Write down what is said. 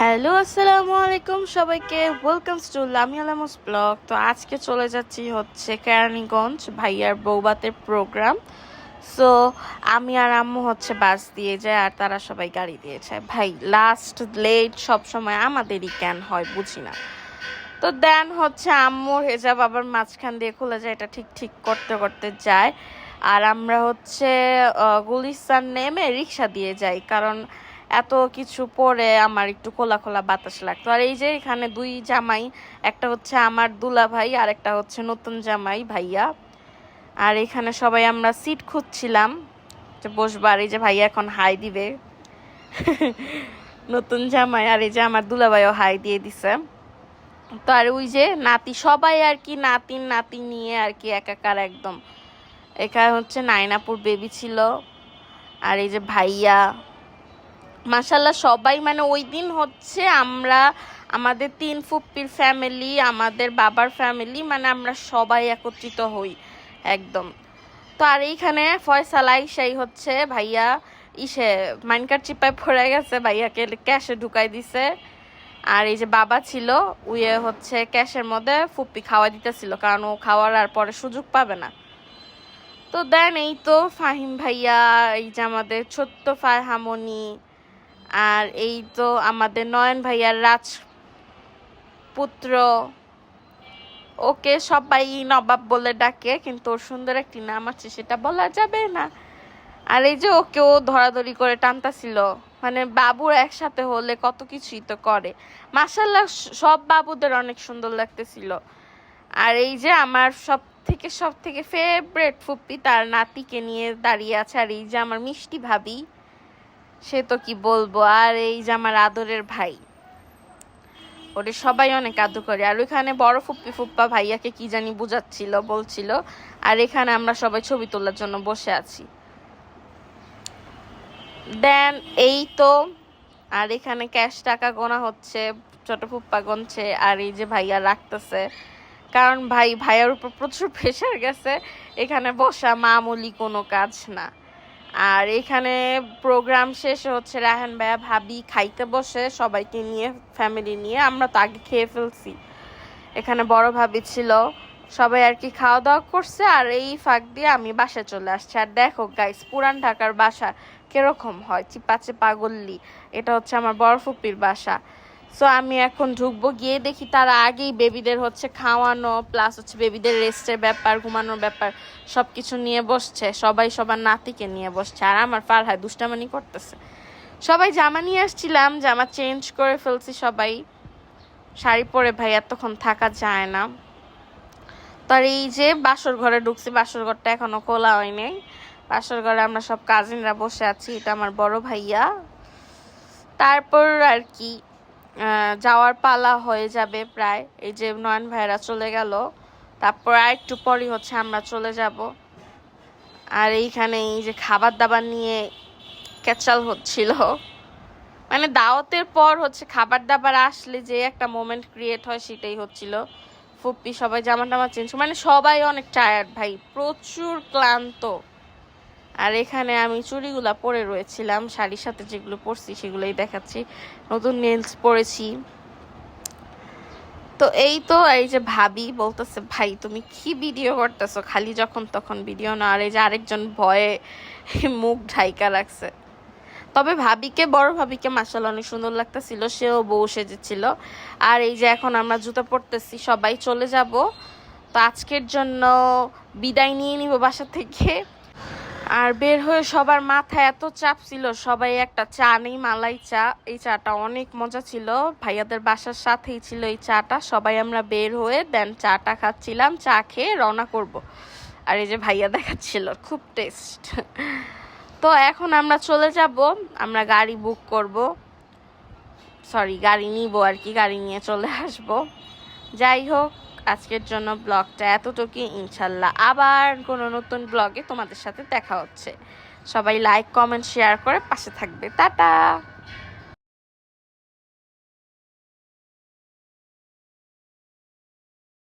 Hello, আসসালামু আলাইকুম সবাইকে। Welcomes to Lamia Lamus blog. তো আজকে চলে যাচ্ছি হচ্ছে কেরানীগঞ্জ ভাইয়ার বৌবাতের প্রোগ্রাম। সো আমি আর আম্মু হচ্ছে বাস দিয়ে যায় আর তারা সবাই গাড়ি দিয়ে যায়। ভাই লাস্ট লেট সব সময় আমাদেরই কেন হয় বুঝি না। তো দেন হচ্ছে আম্মুর হেজাব আবার মাঝখান দিয়ে খুলে যায়, এটা ঠিক ঠিক করতে করতে যায়। আর আমরা হচ্ছে গুলিস্তান নেমে রিক্সা দিয়ে যাই, কারণ এত কিছু পরে আমার একটু খোলা খোলা বাতাস লাগতো। আর এই যে এখানে দুই জামাই, একটা হচ্ছে আমার দুলা ভাই আর একটা হচ্ছে নতুন জামাই ভাইয়া। আর এখানে সবাই আমরা সিট খুঁজছিলাম যে বসবার। এই যে ভাইয়া এখন হাই দিবে নতুন জামাই, আর এই যে আমার দুলা ভাইও হাই দিয়ে দিছে। তো আর ওই যে নাতি সবাই আর কি, নাতিন নাতি নিয়ে আর কি একাকার একদম। এখানে হচ্ছে নাইনাপুর বেবি ছিল, আর এই যে ভাইয়া। মাশাল্লাহ সবাই, মানে ওই দিন হচ্ছে আমরা আমাদের 3 ফুপ্পির ফ্যামিলি, আমাদের বাবার ফ্যামিলি, মানে আমরা সবাই একত্রিত হই একদম। তো আর এইখানে ফয়সাল আইসাই হচ্ছে ভাইয়া ইসে মাইনকার চিপায় পড়ে গেছে, ভাইয়াকে ক্যাশে ঢুকাই দিছে। আর এই যে বাবা ছিল উয়ে হচ্ছে ক্যাশের মধ্যে ফুপ্পি খাওয়া দিতেছিল, কারণ ও খাওয়ার আর পরে সুযোগ পাবে না। তো দেন এই তো ফাহিম ভাইয়া, এই যে আমাদের ছোট্ট ফারহামণি, আর এই তো আমাদের নয়ন ভাইয়ার রাজপুত্র, ওকে সবাই নবাব বলে ডাকে, কিন্তু ওর সুন্দর একটি নাম আছে, সেটা বলা যাবে না। আর এই যে ওকেও ধরাধরি করে টানতাছিল, মানে বাবুর একসাথে হলে কত কিছুই তো করে। মাশাল্লাহ সব বাবুদের অনেক সুন্দর লাগতেছিল। আর এই যে আমার সব থেকে ফেভারিট ফুপ্পি তার নাতিকে নিয়ে দাঁড়িয়ে আছে। আর এই যে আমার মিষ্টি ভাবি, সে তো কি বলবো। আর এই যে আমার আদরের ভাই, ওরে সবাই অনেক আদর করে। আর ওইখানে বড় ফুপ্পি ফুপ্পা ভাইয়াকে কি জানি বুঝাচ্ছিল, বলছিল। আর এখানে আমরা সবাই ছবি তোলার জন্য বসে আছি। দেন এই তো, আর এখানে ক্যাশ টাকা গোনা হচ্ছে, ছোট ফুপ্পা গুনছে, আর এই যে ভাইয়া রাখতেছে, কারণ ভাইয়ার উপর প্রচুর প্রেশার গেছে। এখানে বসা মামুলি কোনো কাজ না। আর এখানে প্রোগ্রাম শেষে হচ্ছে রায়হান ভাইয়া ভাবি খাইতে বসে সবাইকে নিয়ে, ফ্যামিলি নিয়ে। আমরা তো আগে খেয়ে ফেলছি, এখানে বড় ভাবি ছিল, সবাই আর কি খাওয়া দাওয়া করছে। আর এই ফাঁক দিয়ে আমি বাসায় চলে আসছি। আর দেখো গাইস, পুরান ঢাকার বাসা কিরকম হয়, চিপাচে পাগল্লি। এটা হচ্ছে আমার বড় ফুপির বাসা। সো আমি এখন ঢুকবো, গিয়ে দেখি তারা আগেই বেবিদের হচ্ছে খাওয়ানো প্লাস হচ্ছে বেবিদের রেস্টের ব্যাপার, ঘুমানোর ব্যাপার সব কিছু নিয়ে বসছে। সবাই সবার নাতিকে নিয়ে বসছে, আর আমার ফারহাদ দুষ্টামানি করতেছে। সবাই জামা নিয়ে আসছিলাম, জামা চেঞ্জ করে ফেলছি সবাই। শাড়ি পরে ভাই এতক্ষণ থাকা যায় না। তার এই যে বাসর ঘরে ঢুকছি, বাসর ঘরটা এখনো খোলা হয়নি। বাসর ঘরে আমরা সব কাজিনরা বসে আছি, এটা আমার বড় ভাইয়া। তারপর আর কি যাওয়ার পালা হয়ে যাবে প্রায়। এই যে নয়ন ভাইরা চলে গেল, তারপর আর একটু পরই হচ্ছে আমরা চলে যাব। আর এইখানে এই যে খাবার দাবার নিয়ে ক্যাচাল হচ্ছিল, মানে দাওয়াতের পর হচ্ছে খাবার দাবার আসলে যে একটা মোমেন্ট ক্রিয়েট হয় সেটাই হচ্ছিল। ফুপ্পি সবাই জামা টামা চেঞ্জ, মানে সবাই অনেক টায়ার্ড ভাই, প্রচুর ক্লান্ত। আর এখানে আমি চুড়িগুলা পরে রয়েছিলাম, শাড়ির সাথে যেগুলো পরছি সেগুলোই দেখাচ্ছি। নতুন নেলস পরেছি। তো এই তো, এই যে ভাবি বলতেছে ভাই তুমি কি ভিডিও করতেছো, খালি যখন তখন ভিডিও না। আর এই যে আরেকজন ভয়ে মুখ ঢাইকা রাখছে। তবে ভাবিকে, বড় ভাবিকে মাশাআল্লাহ অনেক সুন্দর লাগতেছিল, সেও বউ সেজেছিল। আর এই যে এখন আমরা জুতো পরতেছি, সবাই চলে যাব। তো আজকের জন্য বিদায় নিয়ে নিব বাসা থেকে। আর বের হয়ে সবার মাথায় এত চাপ ছিল, সবাই একটা চা নেই, মালাই চা। এই চাটা অনেক মজা ছিল, ভাইয়াদের বাসার সাথেই ছিল এই চাটা। সবাই আমরা বের হয়ে দেন চাটা খাচ্ছিলাম, চা খেয়ে রওনা করব। আর এই যে ভাইয়া দেখাচ্ছিল খুব টেস্ট। তো এখন আমরা চলে যাব, আমরা গাড়ি বুক করব, সরি গাড়ি নিব আর কি, গাড়ি নিয়ে চলে আসব। যাই হোক, আজকের জন্য ব্লগটা এতটুকুই। ইনশাল্লাহ আবার কোনো নতুন ব্লগে তোমাদের সাথে দেখা হচ্ছে। সবাই লাইক কমেন্ট শেয়ার করে পাশে থাকবে। টাটা।